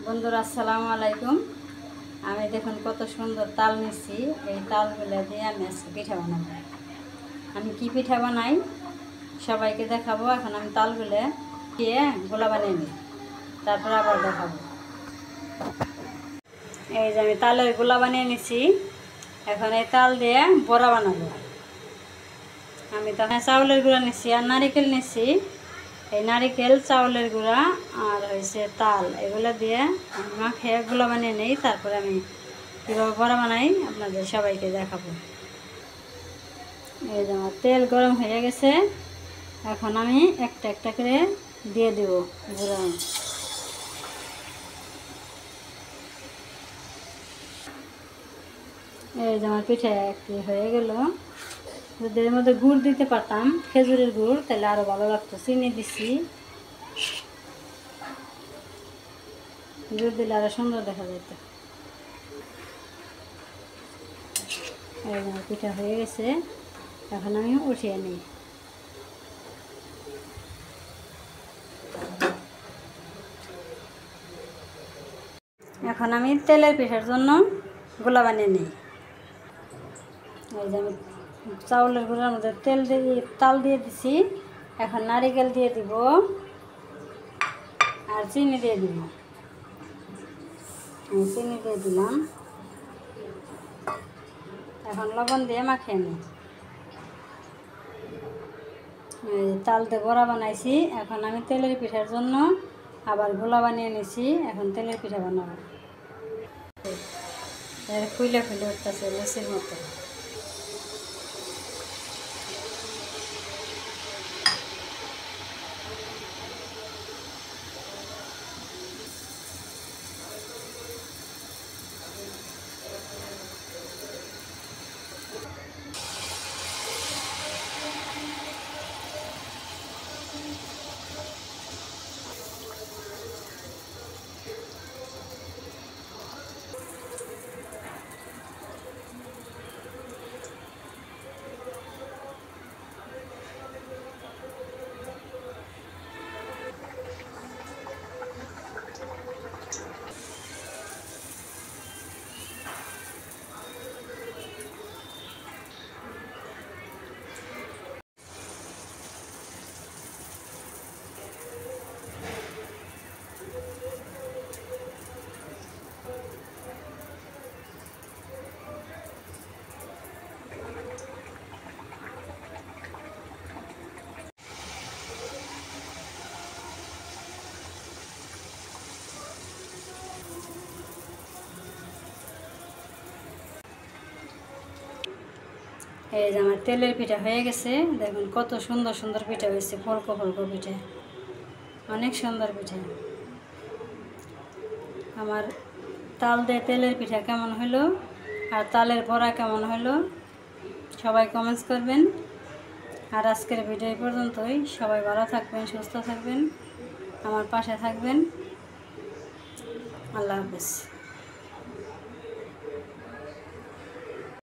বন্ধুরা আসসালামু আলাইকুম। আমি দেখুন কত সুন্দর তাল নিচ্ছি। এই তালগুলো দিয়ে আমি আজকে পিঠা বানাবো। আমি কি পিঠা বানাই সবাইকে দেখাবো। এখন আমি তালগুলো দিয়ে গোলা বানিয়ে নিই, তারপর আবার দেখাবো। এই যে আমি তালের গোলা বানিয়ে নিচ্ছি। এখন এই তাল দিয়ে বড়া বানাবো। আমি তো চাউলের গুঁড়া নিচ্ছি আর নারিকেল নিচ্ছি। এই নারিকেল, চাউলের গুঁড়া আর হয়েছে তাল, এগুলো দিয়ে আমি মাখিয়ে গুলা বানিয়ে নিই। তারপরে আমি কীভাবে বড়া বানাই আপনাদের সবাইকে দেখাবো। এই যে আমার তেল গরম হয়ে গেছে। এখন আমি একটা একটা করে দিয়ে দেব গুঁড়া। এই যে আমার পিঠা একটি হয়ে গেল। যদি এর মধ্যে গুড় দিতে পারতাম, খেজুরের গুড়, তাহলে আরও ভালো লাগতো। চিনি দিচ্ছি, গুড় দিলে আরও সুন্দর দেখা যেত। আমার পিঠা হয়ে গেছে, এখন আমি উঠিয়ে নিই। এখন আমি তেলের পিঠার জন্য গোলা বানিয়ে নিই। এই যে আমি চাউলের গুঁড়ার মধ্যে তাল দিয়ে দিছি। এখন নারিকেল দিয়ে দিব আর চিনি দিয়ে দিব। চিনি দিয়ে দিলাম। এখন লবণ দিয়ে মাখিয়ে নিই। তাল দিয়ে বড়া বানাইছি। এখন আমি তেলের পিঠার জন্য আবার গোলা বানিয়ে নিছি। এখন তেলের পিঠা বানাবো। ফুলে ফুলে উঠতেছে লুচির মতো। এই যে আমার তেলের পিঠা হয়ে গেছে। দেখুন কত সুন্দর সুন্দর পিঠা হয়েছে, ফলকো ফলকো পিঠা, অনেক সুন্দর পিঠা। আমার তাল দিয়ে তেলের পিঠা কেমন হলো আর তালের বড়া কেমন হলো সবাই কমেন্টস করবেন। আর আজকের ভিডিও এই পর্যন্তই। সবাই ভালো থাকবেন, সুস্থ থাকবেন, আমার পাশে থাকবেন। আল্লাহ হাফেজ।